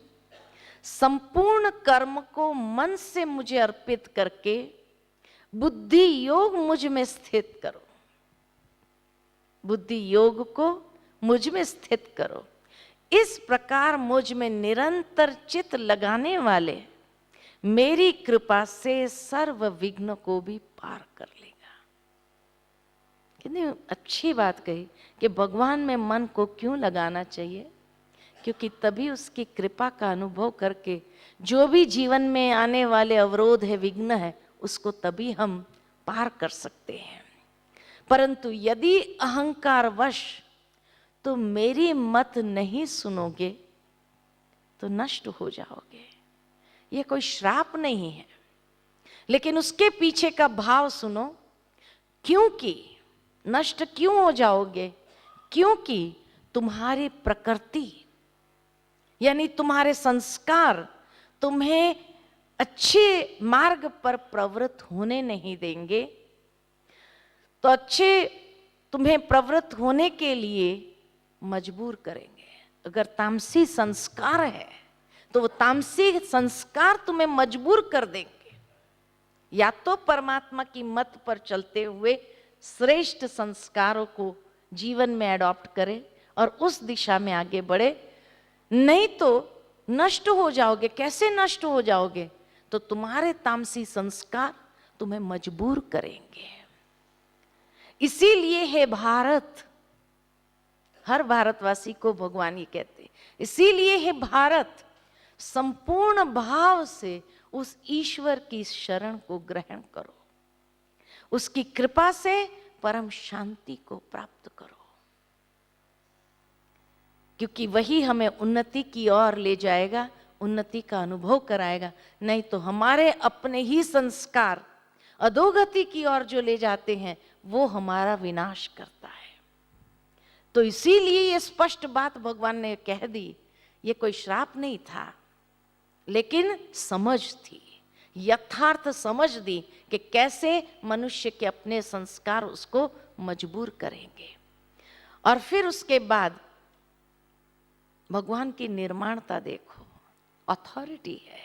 संपूर्ण कर्म को मन से मुझे अर्पित करके बुद्धि योग मुझ में स्थित करो। बुद्धि योग को मुझ में स्थित करो। इस प्रकार मुझ में निरंतर चित्त लगाने वाले मेरी कृपा से सर्व विघ्न को भी पार कर लेगा। कितनी अच्छी बात कही कि भगवान में मन को क्यों लगाना चाहिए, क्योंकि तभी उसकी कृपा का अनुभव करके जो भी जीवन में आने वाले अवरोध है, विघ्न है, उसको तभी हम पार कर सकते हैं। परंतु यदि अहंकार वश तो मेरी मत नहीं सुनोगे तो नष्ट हो जाओगे। ये कोई श्राप नहीं है, लेकिन उसके पीछे का भाव सुनो। क्योंकि नष्ट क्यों हो जाओगे? क्योंकि तुम्हारी प्रकृति यानी तुम्हारे संस्कार तुम्हें अच्छे मार्ग पर प्रवृत्त होने नहीं देंगे, तो अच्छे तुम्हें प्रवृत्त होने के लिए मजबूर करेंगे। अगर तामसी संस्कार है तो वो तामसी संस्कार तुम्हें मजबूर कर देंगे। या तो परमात्मा की मत पर चलते हुए श्रेष्ठ संस्कारों को जीवन में एडॉप्ट करें और उस दिशा में आगे बढ़े, नहीं तो नष्ट हो जाओगे। कैसे नष्ट हो जाओगे? तो तुम्हारे तामसी संस्कार तुम्हें मजबूर करेंगे। इसीलिए हे भारत, हर भारतवासी को भगवान ये कहते हैं, इसीलिए हे भारत, संपूर्ण भाव से उस ईश्वर की शरण को ग्रहण करो, उसकी कृपा से परम शांति को प्राप्त करो, क्योंकि वही हमें उन्नति की ओर ले जाएगा, उन्नति का अनुभव कराएगा। नहीं तो हमारे अपने ही संस्कार अधोगति की ओर जो ले जाते हैं वो हमारा विनाश करता है। तो इसीलिए ये स्पष्ट बात भगवान ने कह दी। ये कोई श्राप नहीं था, लेकिन समझ थी, यथार्थ समझ दी कि कैसे मनुष्य के अपने संस्कार उसको मजबूर करेंगे। और फिर उसके बाद भगवान की निर्माणता देखो, अथॉरिटी है,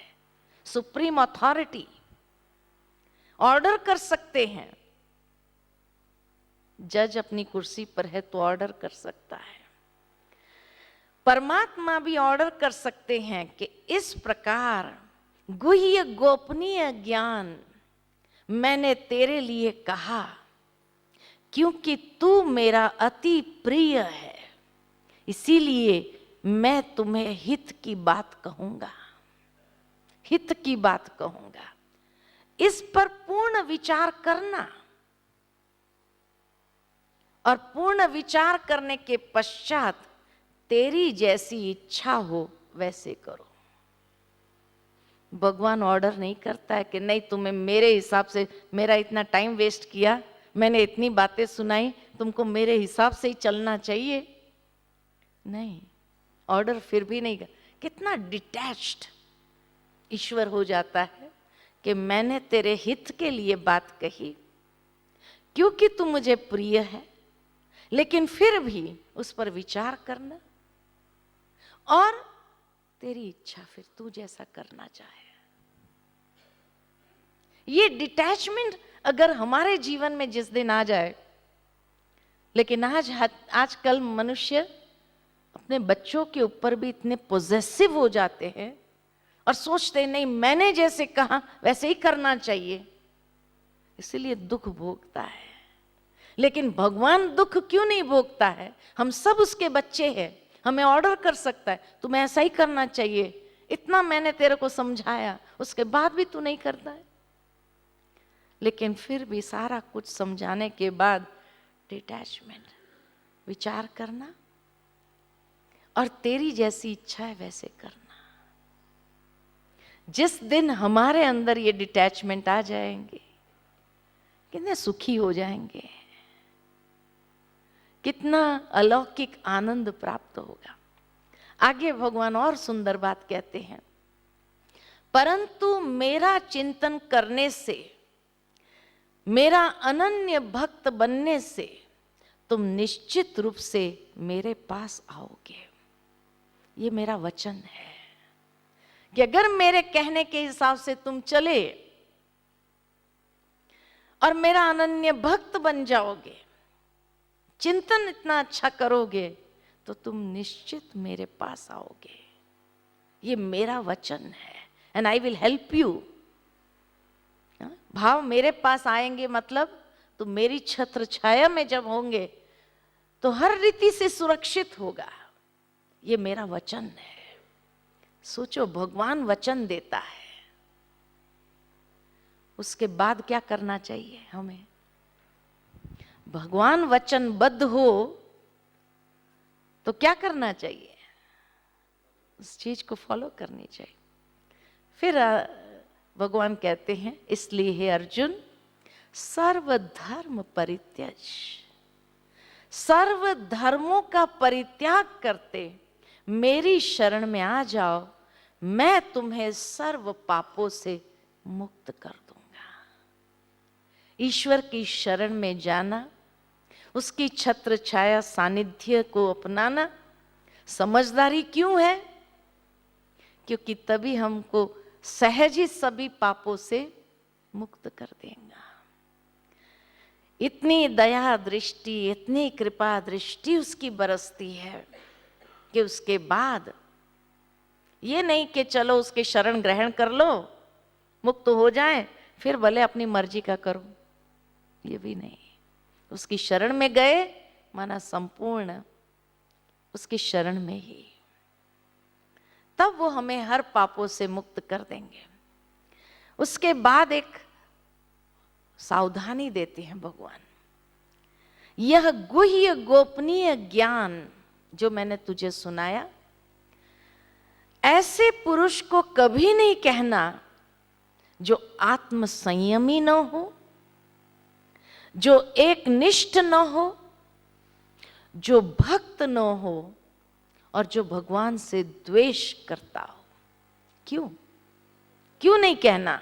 सुप्रीम अथॉरिटी, ऑर्डर कर सकते हैं। जज अपनी कुर्सी पर है तो ऑर्डर कर सकता है। परमात्मा भी ऑर्डर कर सकते हैं कि इस प्रकार गुह्य गोपनीय ज्ञान मैंने तेरे लिए कहा, क्योंकि तू मेरा अति प्रिय है, इसीलिए मैं तुम्हें हित की बात कहूंगा, हित की बात कहूंगा। इस पर पूर्ण विचार करना, और पूर्ण विचार करने के पश्चात तेरी जैसी इच्छा हो वैसे करो। भगवान ऑर्डर नहीं करता है कि नहीं तुम्हें मेरे हिसाब से, मेरा इतना टाइम वेस्ट किया, मैंने इतनी बातें सुनाई, तुमको मेरे हिसाब से ही चलना चाहिए। नहीं, ऑर्डर फिर भी नहीं कर। कितना डिटैच्ड ईश्वर हो जाता है कि मैंने तेरे हित के लिए बात कही, क्योंकि तू मुझे प्रिय है, लेकिन फिर भी उस पर विचार करना और तेरी इच्छा फिर तू जैसा करना चाहे। ये डिटैचमेंट अगर हमारे जीवन में जिस दिन आ जाए, लेकिन आजकल मनुष्य अपने बच्चों के ऊपर भी इतने पोजेसिव हो जाते हैं और सोचते हैं नहीं मैंने जैसे कहा वैसे ही करना चाहिए, इसलिए दुख भोगता है। लेकिन भगवान दुख क्यों नहीं भोगता है? हम सब उसके बच्चे हैं, हमें ऑर्डर कर सकता है तुम्हें ऐसा ही करना चाहिए, इतना मैंने तेरे को समझाया, उसके बाद भी तू नहीं करता है। लेकिन फिर भी सारा कुछ समझाने के बाद डिटैचमेंट, विचार करना और तेरी जैसी इच्छा है वैसे करना। जिस दिन हमारे अंदर ये डिटैचमेंट आ जाएंगे, कितने सुखी हो जाएंगे, कितना अलौकिक आनंद प्राप्त होगा। आगे भगवान और सुंदर बात कहते हैं, परंतु मेरा चिंतन करने से, मेरा अनन्य भक्त बनने से तुम निश्चित रूप से मेरे पास आओगे। ये मेरा वचन है कि अगर मेरे कहने के हिसाब से तुम चले और मेरा अनन्य भक्त बन जाओगे, चिंतन इतना अच्छा करोगे, तो तुम निश्चित मेरे पास आओगे। ये मेरा वचन है, and I will help you. भाव मेरे पास आएंगे मतलब तुम मेरी छत्र छाया में जब होंगे तो हर रीति से सुरक्षित होगा। ये मेरा वचन है। सोचो, भगवान वचन देता है, उसके बाद क्या करना चाहिए हमें? भगवान वचनबद्ध हो तो क्या करना चाहिए? उस चीज को फॉलो करनी चाहिए। फिर भगवान कहते हैं, इसलिए हे अर्जुन, सर्वधर्म परित्यज, सर्व धर्मों का परित्याग करते मेरी शरण में आ जाओ, मैं तुम्हें सर्व पापों से मुक्त कर दूंगा। ईश्वर की शरण में जाना, उसकी छत्र छाया सानिध्य को अपनाना समझदारी क्यों है? क्योंकि तभी हमको सहज ही सभी पापों से मुक्त कर देगा। इतनी दया दृष्टि, इतनी कृपा दृष्टि उसकी बरसती है कि उसके बाद ये नहीं कि चलो उसके शरण ग्रहण कर लो, मुक्त हो जाए, फिर भले अपनी मर्जी का करो, ये भी नहीं। उसकी शरण में गए माना संपूर्ण उसकी शरण में ही, तब वो हमें हर पापों से मुक्त कर देंगे। उसके बाद एक सावधानी देते हैं भगवान, यह गुह्य गोपनीय ज्ञान जो मैंने तुझे सुनाया, ऐसे पुरुष को कभी नहीं कहना जो आत्म संयमी न हो, जो एक निष्ठ न हो, जो भक्त न हो और जो भगवान से द्वेष करता हो। क्यों नहीं कहना?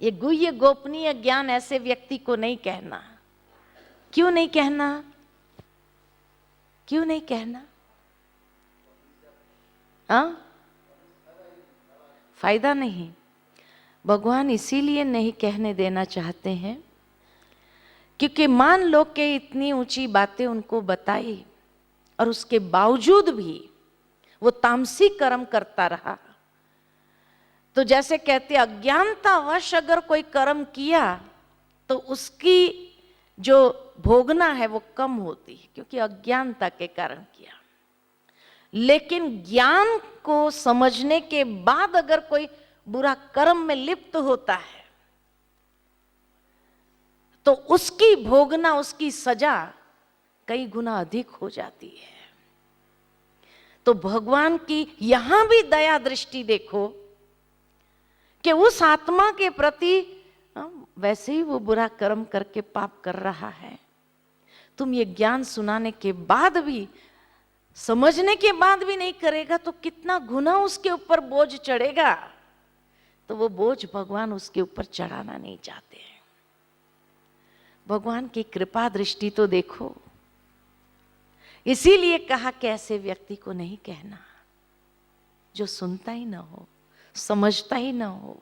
ये गुह्य गोपनीय ज्ञान ऐसे व्यक्ति को नहीं कहना। क्यों नहीं कहना? क्यों नहीं कहना? हाँ, फायदा नहीं। भगवान इसीलिए नहीं कहने देना चाहते हैं क्योंकि मान लो कि इतनी ऊंची बातें उनको बताई और उसके बावजूद भी वो तामसी कर्म करता रहा, तो जैसे कहते अज्ञानतावश अगर कोई कर्म किया तो उसकी जो भोगना है वो कम होती है, क्योंकि अज्ञानता के कारण किया। लेकिन ज्ञान को समझने के बाद अगर कोई बुरा कर्म में लिप्त होता है तो उसकी भोगना, उसकी सजा कई गुना अधिक हो जाती है। तो भगवान की यहां भी दया दृष्टि देखो कि उस आत्मा के प्रति वैसे ही वो बुरा कर्म करके पाप कर रहा है, तुम ये ज्ञान सुनाने के बाद भी, समझने के बाद भी नहीं करेगा तो कितना गुना उसके ऊपर बोझ चढ़ेगा। तो वो बोझ भगवान उसके ऊपर चढ़ाना नहीं चाहते हैं। भगवान की कृपा दृष्टि तो देखो, इसीलिए कहा कि ऐसे व्यक्ति को नहीं कहना जो सुनता ही ना हो, समझता ही ना हो,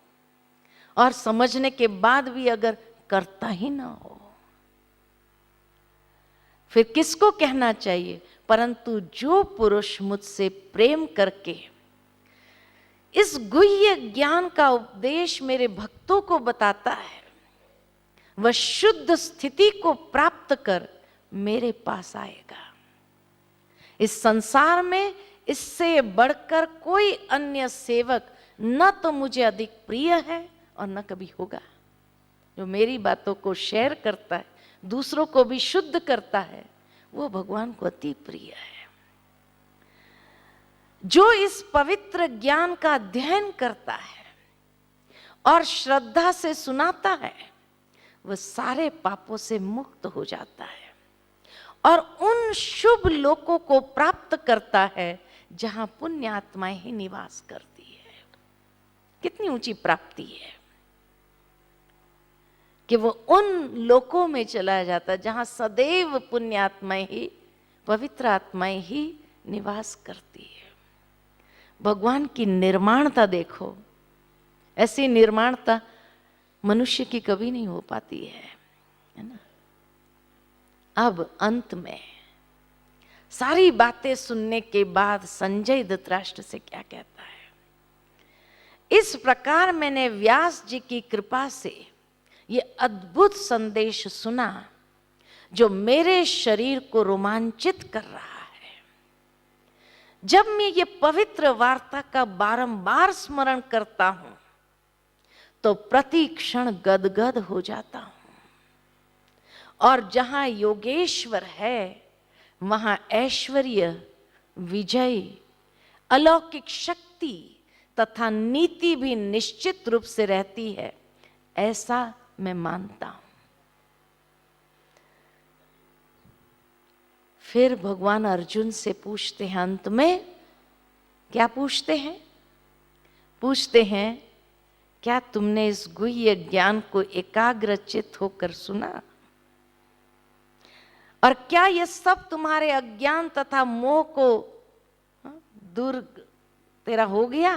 और समझने के बाद भी अगर करता ही ना हो। फिर किसको कहना चाहिए? परंतु जो पुरुष मुझसे प्रेम करके इस गुह्य ज्ञान का उपदेश मेरे भक्तों को बताता है, वह शुद्ध स्थिति को प्राप्त कर मेरे पास आएगा। इस संसार में इससे बढ़कर कोई अन्य सेवक न तो मुझे अधिक प्रिय है और न कभी होगा। जो मेरी बातों को शेयर करता है, दूसरों को भी शुद्ध करता है, वो भगवान को अति प्रिय है। जो इस पवित्र ज्ञान का अध्ययन करता है और श्रद्धा से सुनाता है, वह सारे पापों से मुक्त हो जाता है और उन शुभ लोकों को प्राप्त करता है जहां पुण्य आत्माएं ही निवास करती है। कितनी ऊंची प्राप्ति है कि वो उन लोकों में चला जाता है जहां सदैव पुण्य आत्माएं ही, पवित्र आत्माएं ही निवास करती है। भगवान की निर्माणता देखो, ऐसी निर्माणता मनुष्य की कभी नहीं हो पाती है ना। अब अंत में सारी बातें सुनने के बाद संजय धृतराष्ट्र से क्या कहता है? इस प्रकार मैंने व्यास जी की कृपा से ये अद्भुत संदेश सुना जो मेरे शरीर को रोमांचित कर रहा है। जब मैं ये पवित्र वार्ता का बारंबार स्मरण करता हूं तो प्रति क्षण गदगद हो जाता हूं, और जहां योगेश्वर है वहां ऐश्वर्य, विजय, अलौकिक शक्ति तथा नीति भी निश्चित रूप से रहती है, ऐसा मैं मानता हूं। फिर भगवान अर्जुन से पूछते हैं, अंत में क्या पूछते हैं? पूछते हैं क्या तुमने इस गुह्य ज्ञान को एकाग्रचित्त होकर सुना? और क्या ये सब तुम्हारे अज्ञान तथा मोह को दूर तेरा हो गया?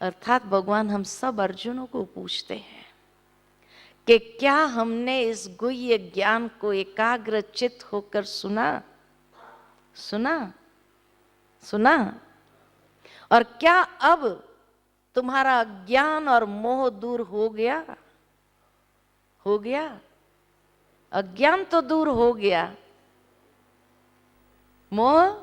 अर्थात भगवान हम सब अर्जुनों को पूछते हैं कि क्या हमने इस गुह्य ज्ञान को एकाग्रचित्त होकर सुना? सुना? सुना? और क्या अब तुम्हारा अज्ञान और मोह दूर हो गया? हो गया? अज्ञान तो दूर हो गया, मोह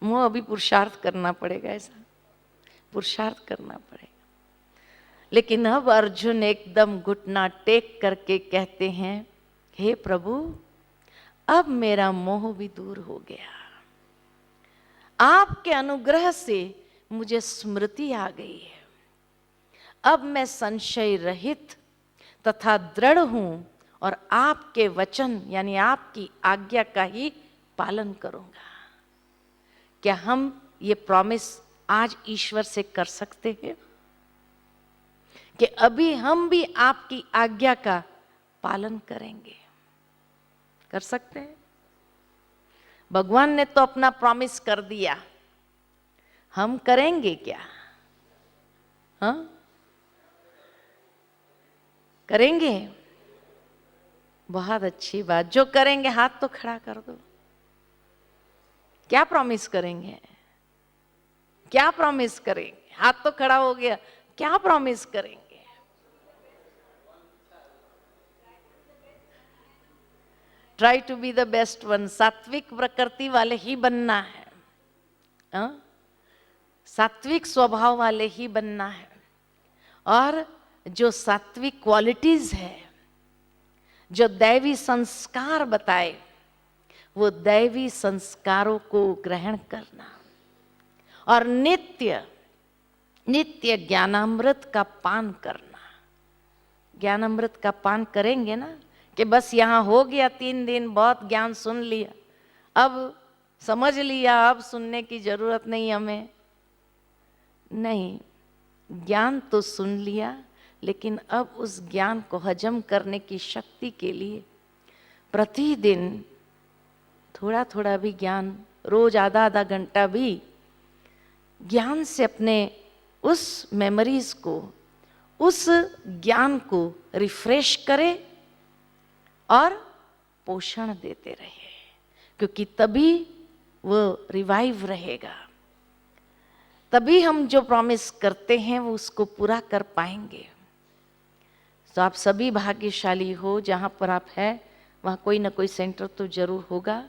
अभी पुरुषार्थ करना पड़ेगा, ऐसा पुरुषार्थ करना पड़ेगा। लेकिन अब अर्जुन एकदम घुटना टेक करके कहते हैं, हे प्रभु, अब मेरा मोह भी दूर हो गया। आपके अनुग्रह से मुझे स्मृति आ गई है। अब मैं संशय रहित तथा दृढ़ हूं और आपके वचन यानी आपकी आज्ञा का ही पालन करूंगा। क्या हम ये प्रॉमिस आज ईश्वर से कर सकते हैं कि अभी हम भी आपकी आज्ञा का पालन करेंगे? कर सकते हैं? भगवान ने तो अपना प्रॉमिस कर दिया, हम करेंगे क्या? हाँ, करेंगे? बहुत अच्छी बात। जो करेंगे हाथ तो खड़ा कर दो। क्या प्रॉमिस करेंगे? क्या प्रॉमिस करेंगे? हाथ तो खड़ा हो गया, क्या प्रॉमिस करेंगे? Try to be the best one. सात्विक प्रकृति वाले ही बनना है, सात्विक स्वभाव वाले ही बनना है। और जो सात्विक क्वालिटीज है, जो दैवी संस्कार बताए, वो दैवी संस्कारों को ग्रहण करना और नित्य नित्य ज्ञानामृत का पान करना। ज्ञानामृत का पान करेंगे ना कि बस यहाँ हो गया 3 दिन, बहुत ज्ञान सुन लिया, अब समझ लिया, अब सुनने की जरूरत नहीं हमें। नहीं, ज्ञान तो सुन लिया, लेकिन अब उस ज्ञान को हजम करने की शक्ति के लिए प्रतिदिन थोड़ा थोड़ा भी ज्ञान, रोज आधा आधा घंटा भी ज्ञान से अपने उस मेमोरीज को, उस ज्ञान को रिफ्रेश करे और पोषण देते रहे, क्योंकि तभी वो रिवाइव रहेगा। तभी हम जो प्रॉमिस करते हैं वो उसको पूरा कर पाएंगे। तो आप सभी भाग्यशाली हो, जहाँ पर आप हैं वहाँ कोई ना कोई सेंटर तो जरूर होगा।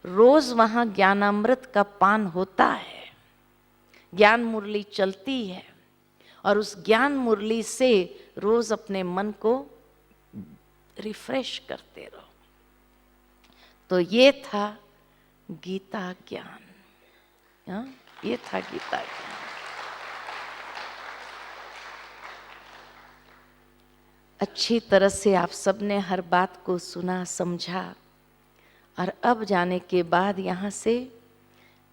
रोज वहाँ ज्ञानामृत का पान होता है, ज्ञान मुरली चलती है, और उस ज्ञान मुरली से रोज अपने मन को रिफ्रेश करते रहो। तो ये था गीता ज्ञान, ये था गीता ज्ञान। अच्छी तरह से आप सबने हर बात को सुना, समझा, और अब जाने के बाद यहाँ से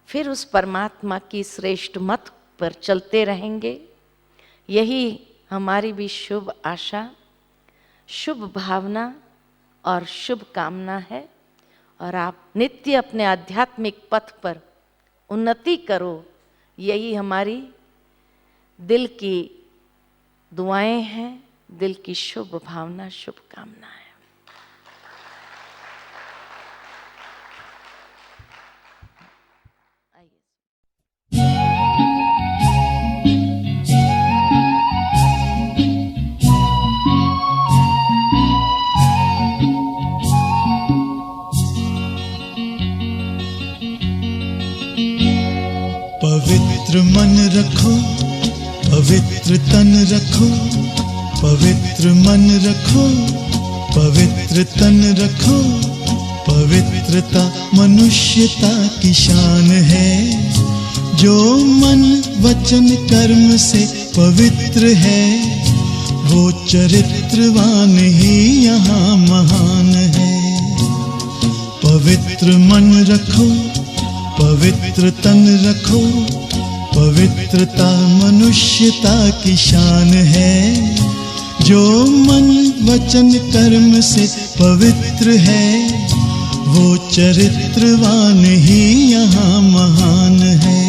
फिर उस परमात्मा की श्रेष्ठ मत पर चलते रहेंगे। यही हमारी भी शुभ आशा, शुभ भावना और शुभ कामना है। और आप नित्य अपने आध्यात्मिक पथ पर उन्नति करो, यही हमारी दिल की दुआएं हैं, दिल की शुभ भावना, शुभ कामना है। पवित्र मन रखो, पवित्र तन रखो, पवित्र मन रखो, पवित्र तन रखो। पवित्रता मनुष्यता की शान है। जो मन वचन कर्म से पवित्र है, वो चरित्रवान ही यहाँ महान है। पवित्र मन रखो, पवित्र तन रखो, पवित्रता मनुष्यता की शान है। जो मन वचन कर्म से पवित्र है, वो चरित्रवान ही यहाँ महान है।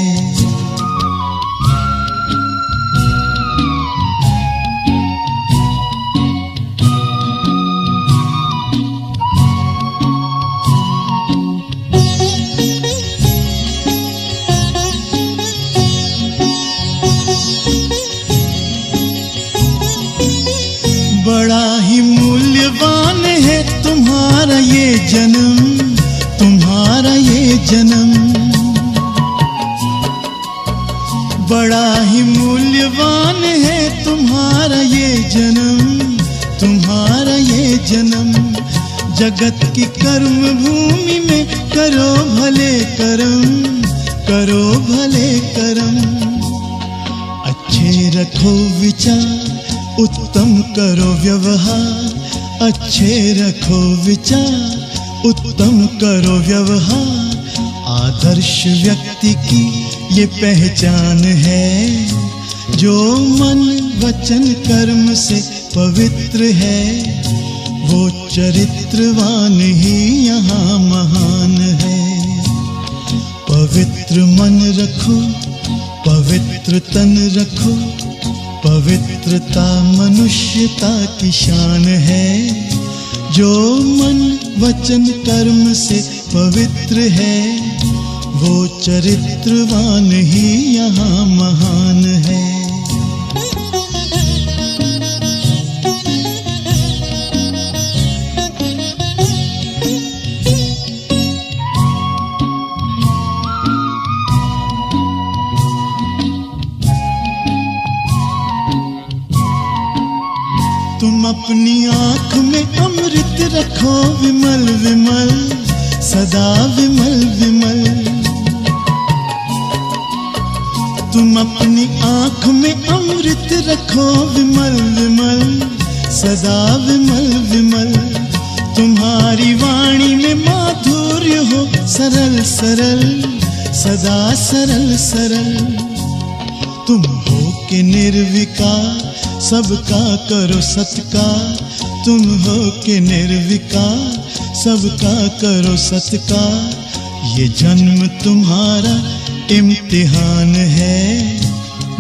बड़ा ही मूल्यवान है तुम्हारा ये जन्म, तुम्हारा ये जन्म। बड़ा ही मूल्यवान है तुम्हारा ये जन्म, तुम्हारा ये जन्म। जगत की कर्म भूमि में करो भले कर्म, करो भले कर्म। अच्छे रखो विचार, उत्तम करो व्यवहार। अच्छे रखो विचार, उत्तम करो व्यवहार। आदर्श व्यक्ति की ये पहचान है। जो मन वचन कर्म से पवित्र है, वो चरित्रवान ही यहाँ महान है। पवित्र मन रखो, पवित्र तन रखो। पवित्रता मनुष्यता की शान है। जो मन वचन कर्म से पवित्र है, वो चरित्रवान ही यहाँ महान है। तुम अपनी आँख में अमृत रखो विमल विमल, सदा विमल विमल। तुम अपनी आँख में अमृत रखो विमल विमल, सदा विमल विमल। तुम्हारी वाणी में माधुर्य हो सरल सरल, सदा सरल सरल। तुम हो के निर्विकार, सबका करो सत्कार। तुम हो के निर्विकार, सबका करो सत्कार। ये जन्म तुम्हारा इम्तिहान है।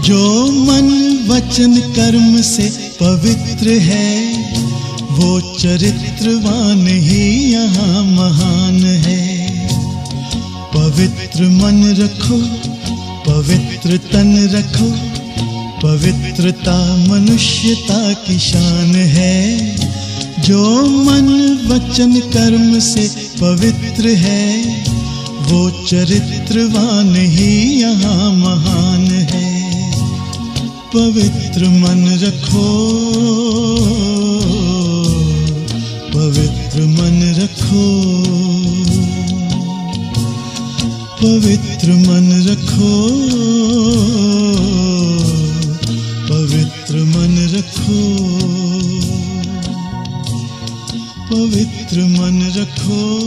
जो मन वचन कर्म से पवित्र है, वो चरित्रवान ही यहाँ महान है। पवित्र मन रखो, पवित्र तन रखो। पवित्रता मनुष्यता की शान है। जो मन वचन कर्म से पवित्र है, वो चरित्रवान ही यहाँ महान है। पवित्र मन रखो, पवित्र मन रखो। पवित्र मन रखो, पवित्र मन रखो। पवित्र मन रखो,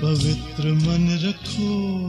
पवित्र मन रखो।